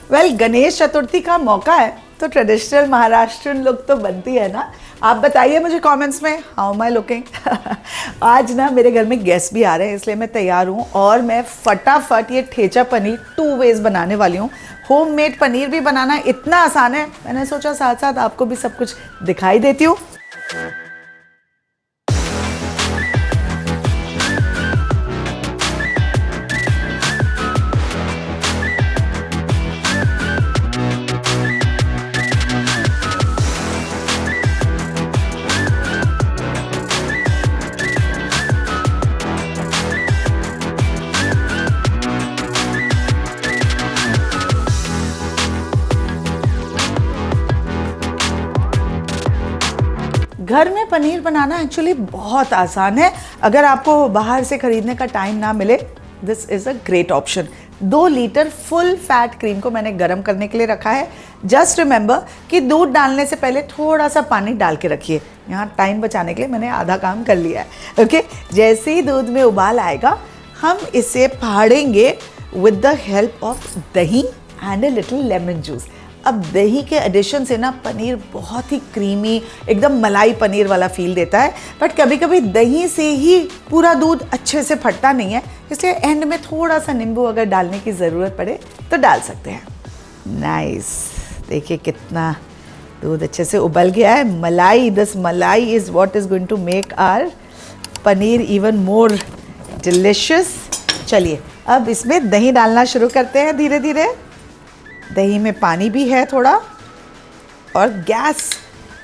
Well, Ganesh Chaturthi का मौका है तो ट्रेडिशनल महाराष्ट्रियन लुक तो बनती है ना। आप बताइए मुझे कमेंट्स में, हाउ एम आई लुकिंग। आज ना मेरे घर में गेस्ट भी आ रहे हैं, इसलिए मैं तैयार हूँ और मैं फटाफट ये ठेचा पनीर 2 वेज बनाने वाली हूँ। होममेड पनीर भी बनाना इतना आसान है, मैंने सोचा साथ साथ आपको भी सब कुछ दिखाई देती हूँ। घर में पनीर बनाना एक्चुअली बहुत आसान है। अगर आपको बाहर से खरीदने का टाइम ना मिले, this is a great option. 2 litre full fat cream को मैंने गर्म करने के लिए रखा है। जस्ट रिमेंबर कि दूध डालने से पहले थोड़ा सा पानी डाल के रखिए। यहाँ टाइम बचाने के लिए मैंने आधा काम कर लिया है। ओके, जैसे ही दूध में उबाल आएगा, हम इसे फाड़ेंगे विद द हेल्प ऑफ दही and a little lemon juice. अब दही के एडिशन से ना पनीर बहुत ही क्रीमी, एकदम मलाई पनीर वाला फील देता है। बट कभी कभी दही से ही पूरा दूध अच्छे से फटता नहीं है, इसलिए एंड में थोड़ा सा नींबू अगर डालने की ज़रूरत पड़े तो डाल सकते हैं। नाइस, देखिए कितना दूध अच्छे से उबल गया है। Malai, this malai is what is going to make our paneer even more delicious. चलिए अब इसमें दही डालना शुरू करते हैं धीरे धीरे। दही में पानी भी है थोड़ा, और गैस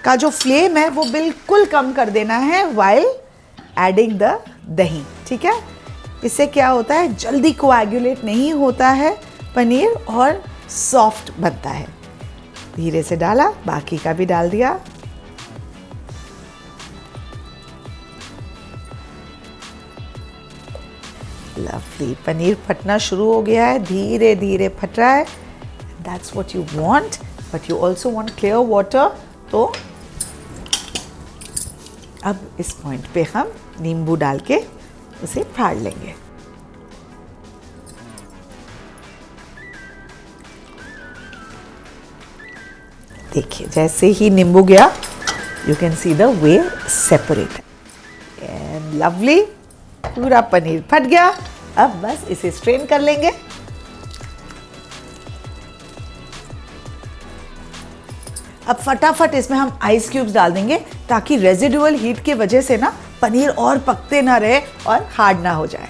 का जो फ्लेम है वो बिल्कुल कम कर देना है वाइल एडिंग द दही। ठीक है, इससे क्या होता है, जल्दी कोएगुलेट नहीं होता है पनीर और सॉफ्ट बनता है। धीरे से डाला, बाकी का भी डाल दिया। लवली, पनीर फटना शुरू हो गया है, धीरे धीरे फट रहा है। That's what you want, but you also want clear water. तो अब इस पॉइंट पे हम नींबू डाल के उसे फाड़ लेंगे। देखिए जैसे ही नींबू गया, you can see the way separate and lovely, पूरा पनीर फट गया। अब बस इसे स्ट्रेन कर लेंगे। अब फटाफट इसमें हम आइस क्यूब्स डाल देंगे ताकि रेजिडुअल हीट की वजह से ना पनीर और पकते ना रहे और हार्ड ना हो जाए।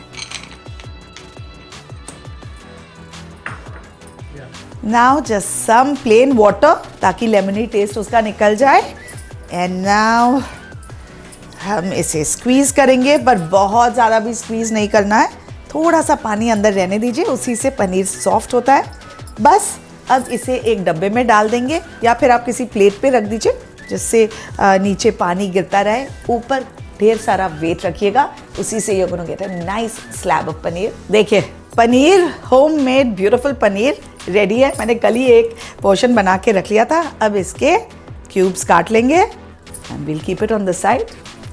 Now just some plain water ताकि लेमनी टेस्ट उसका निकल जाए। एंड नाउ हम इसे स्क्वीज करेंगे, पर बहुत ज़्यादा भी स्क्वीज नहीं करना है, थोड़ा सा पानी अंदर रहने दीजिए, उसी से पनीर सॉफ्ट होता है। बस अब इसे एक डब्बे में डाल देंगे या फिर आप किसी प्लेट पे रख दीजिए जिससे नीचे पानी गिरता रहे, ऊपर ढेर सारा वेट रखिएगा, उसी से you gonna get a nice slab of paneer. देखिए paneer, homemade beautiful paneer ready है। मैंने कल ही एक पोर्शन बना के रख लिया था। अब इसके क्यूब्स काट लेंगे and will keep it on the side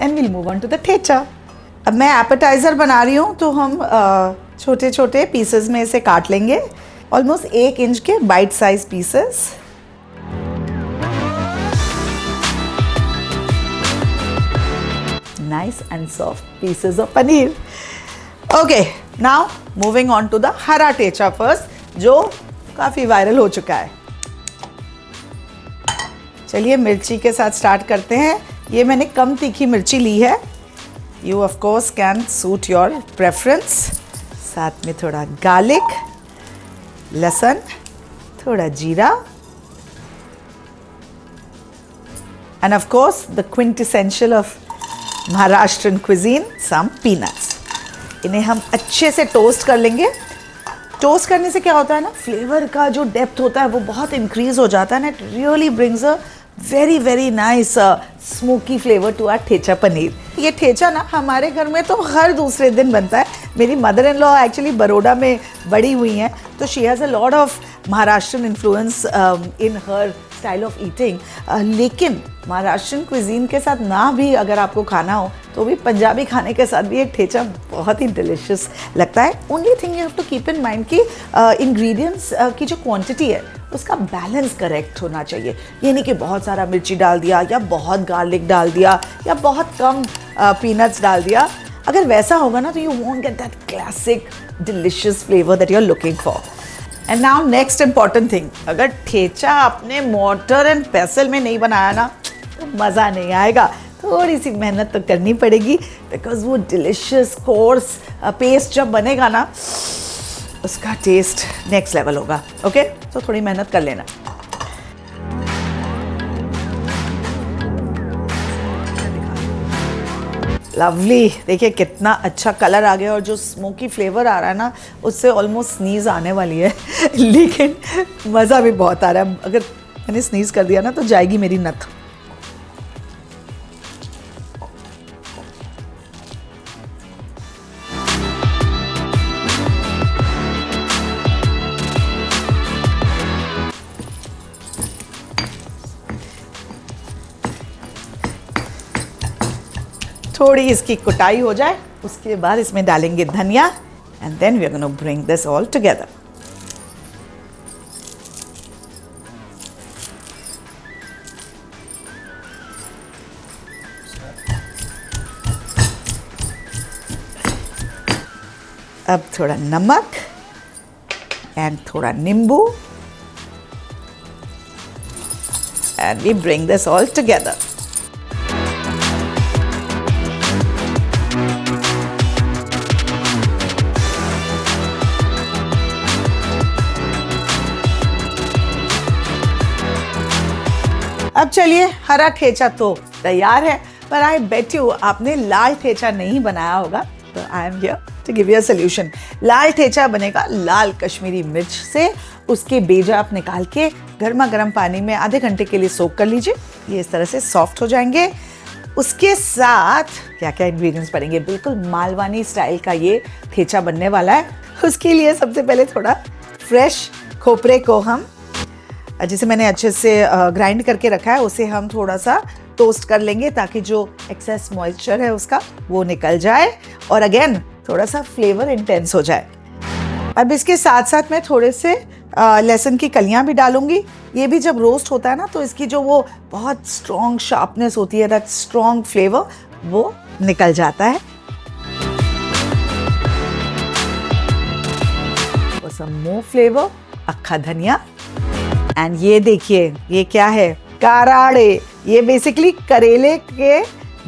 and will move on to the thecha. अब मैं एपेटाइजर बना रही हूँ तो हम छोटे छोटे पीसेस में इसे काट लेंगे, ऑलमोस्ट 1 इंच के bite size pieces. Nice and soft pieces of paneer. Okay, now moving on to the hara thecha first, जो काफी वायरल हो चुका है। चलिए मिर्ची के साथ स्टार्ट करते हैं। ये मैंने कम तीखी मिर्ची ली है, you of course can suit your preference. साथ में थोड़ा गार्लिक, लहसुन, थोड़ा जीरा, and of course the quintessential of Maharashtrian cuisine, some peanuts. इन्हें हम अच्छे से टोस्ट कर लेंगे। टोस्ट करने से क्या होता है ना, फ्लेवर का जो डेप्थ होता है वो बहुत इंक्रीज हो जाता है ना, it really brings a very very nice smoky flavour to our thecha paneer. ये ठेचा ना हमारे घर में तो हर दूसरे दिन बनता है। मेरी mother in law actually Baroda में बड़ी हुई हैं, तो she has a lot of Maharashtrian influence in her style of eating, लेकिन महाराष्ट्रियन क्विजीन के साथ ना भी अगर आपको खाना हो तो भी पंजाबी खाने के साथ भी एक ठेचा बहुत ही डिलिशियस लगता है। Only thing you have to keep in mind कि इंग्रेडिएंट्स की जो क्वांटिटी है उसका बैलेंस करेक्ट होना चाहिए। ये नहीं कि बहुत सारा मिर्ची डाल दिया या बहुत गार्लिक डाल दिया या बहुत कम पीनट्स डाल दिया। अगर वैसा होगा ना तो you won't get that classic delicious flavour that you are looking for. And now next important thing, अगर ठेचा आपने मोर्टर एंड पेसल में नहीं बनाया ना तो मज़ा नहीं आएगा। थोड़ी सी मेहनत तो करनी पड़ेगी, बिकॉज वो डिलिशियस कोर्स पेस्ट जब बनेगा ना उसका टेस्ट नेक्स्ट लेवल होगा। ओके, तो थोड़ी मेहनत कर लेना। लवली, देखिए कितना अच्छा कलर आ गया और जो स्मोकी फ्लेवर आ रहा है ना उससे ऑलमोस्ट स्नीज आने वाली है लेकिन मज़ा भी बहुत आ रहा है। अगर मैंने स्नीज कर दिया ना तो जाएगी मेरी नथ। थोड़ी इसकी कुटाई हो जाए उसके बाद इसमें डालेंगे धनिया and then we are gonna bring this all together. अब थोड़ा नमक एंड थोड़ा नींबू and we bring this all together. अब चलिए, हरा ठेचा तो तैयार है, पर आई बेट यू आपने लाल ठेचा नहीं बनाया होगा, तो I am here to give you a solution. लाल ठेचा बनेगा लाल कश्मीरी मिर्च से। उसके बेजा आप निकाल के गर्मा गर्म पानी में आधे घंटे के लिए सोक कर लीजिए। ये इस तरह से सॉफ्ट हो जाएंगे। उसके साथ क्या क्या इंग्रेडिएंट्स पड़ेंगे, बिल्कुल मालवानी स्टाइल का ये ठेचा बनने वाला है। उसके लिए सबसे पहले थोड़ा फ्रेश खोपरे को हम, जिसे मैंने अच्छे से ग्राइंड करके रखा है, उसे हम थोड़ा सा टोस्ट कर लेंगे ताकि जो एक्सेस मॉइस्चर है उसका वो निकल जाए और अगेन थोड़ा सा फ्लेवर इंटेंस हो जाए। अब इसके साथ साथ मैं थोड़े से लहसुन की कलियां भी डालूंगी। ये भी जब रोस्ट होता है ना तो इसकी जो वो बहुत स्ट्रॉन्ग शार्पनेस होती है, दैट स्ट्रॉन्ग फ्लेवर वो निकल जाता है। सम मोर फ्लेवर, अक्खा धनिया। एंड ये देखिए, ये क्या है, कराड़े। ये बेसिकली करेले के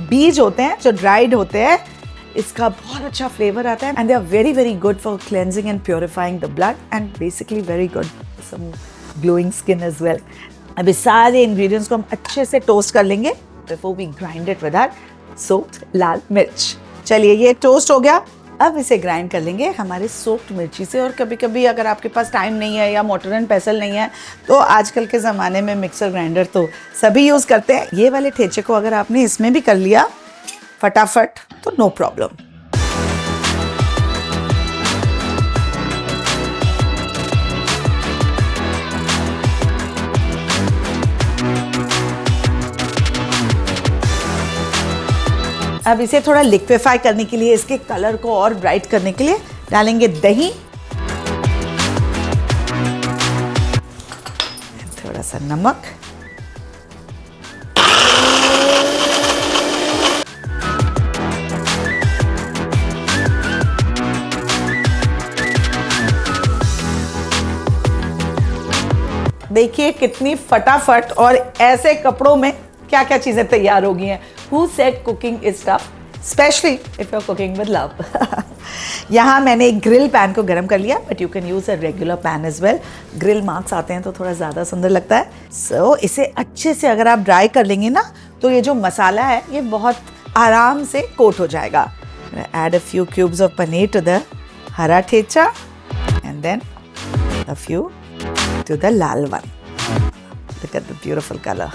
बीज होते हैं जो ड्राइड होते हैं। इसका बहुत अच्छा फ्लेवर आता है and they are very very good for cleansing and purifying the blood and basically very good some glowing skin as well. अब इस सारे इंग्रेडिएंट्स को हम अच्छे से टोस्ट कर लेंगे before we grind it with our soaked lal mirch. चलिए, ये टोस्ट हो गया। अब इसे ग्राइंड कर लेंगे हमारे सोक्ड मिर्ची से। और कभी कभी अगर आपके पास टाइम नहीं है या मोटर एंड पेसल नहीं है तो आजकल के ज़माने में मिक्सर ग्राइंडर तो सभी यूज़ करते हैं। ये वाले ठेचे को अगर आपने इसमें भी कर लिया फटाफट तो नो प्रॉब्लम। अब इसे थोड़ा लिक्विफाई करने के लिए, इसके कलर को और ब्राइट करने के लिए डालेंगे दही, थोड़ा सा नमक, देखिए कितनी फटाफट और ऐसे कपड़ों में क्या क्या चीजें तैयार हो गई हैं। Who said cooking is tough? Especially if you're cooking with love. यहाँ मैंने एक ग्रिल पैन को गर्म कर लिया, but you can use a regular pan as well. Grill marks आते हैं तो थोड़ा ज़्यादा सुंदर लगता है। सो इसे अच्छे से अगर आप ड्राई कर लेंगे ना तो ये जो मसाला है ये बहुत आराम से कोट हो जाएगा। Add a few cubes of paneer to the हरा thecha and then a few to the lal one. Look at the beautiful color.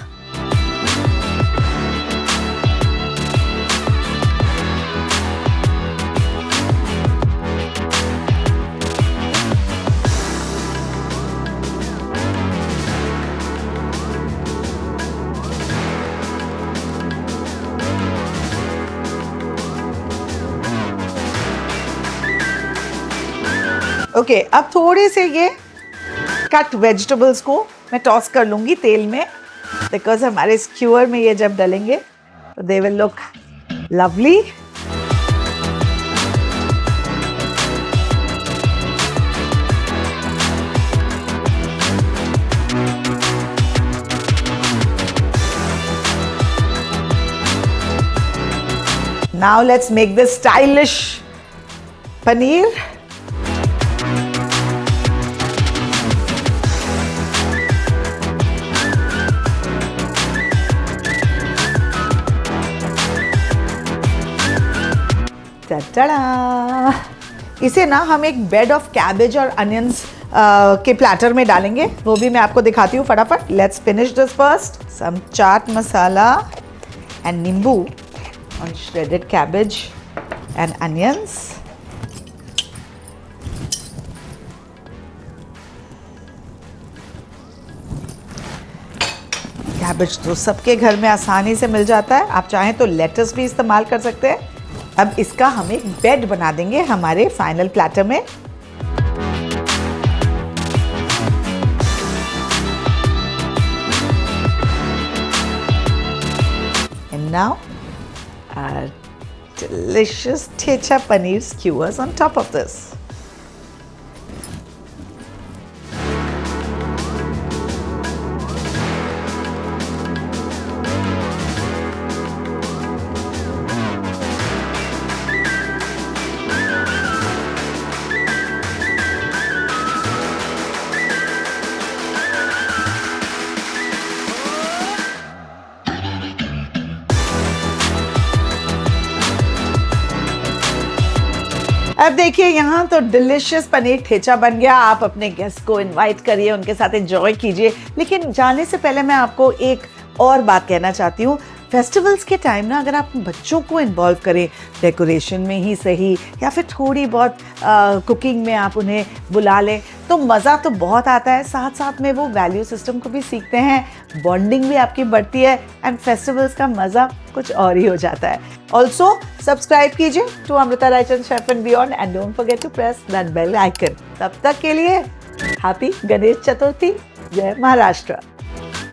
Okay, अब थोड़े से ये कट वेजिटेबल्स को मैं टॉस कर लूंगी तेल में, बिकॉज हमारे स्क्यूअर में ये जब डलेंगे तो they will look lovely. Now let's make this stylish paneer. Ta-da! इसे ना हम एक बेड ऑफ कैबेज और अनियंस के प्लेटर में डालेंगे, वो भी मैं आपको दिखाती हूँ फटाफट। Let's finish this first. Some chaat masala and nimbu on shredded cabbage and onions. Cabbage तो सबके घर में आसानी से मिल जाता है, आप चाहें तो लेटस भी इस्तेमाल कर सकते हैं। अब इसका हम एक बेड बना देंगे हमारे फाइनल प्लेटर में। And now our delicious Thecha paneer skewers on top of this. अब देखिए यहाँ तो डिलिशियस पनीर ठेचा बन गया। आप अपने गेस्ट को इनवाइट करिए, उनके साथ एंजॉय कीजिए। लेकिन जाने से पहले मैं आपको एक और बात कहना चाहती हूँ। फेस्टिवल्स के टाइम ना अगर आप बच्चों को इन्वॉल्व करें, डेकोरेशन में ही सही या फिर थोड़ी बहुत कुकिंग में आप उन्हें बुला लें, तो मज़ा तो बहुत आता है। साथ साथ में वो वैल्यू सिस्टम को भी सीखते हैं, बॉन्डिंग भी आपकी बढ़ती है एंड फेस्टिवल्स का मज़ा कुछ और ही हो जाता है। ऑल्सो सब्सक्राइब कीजिए to Amrita Raichand chef and beyond and don't forget to press that bell icon. तब तक के लिए हैप्पी गणेश चतुर्थी। जय महाराष्ट्र।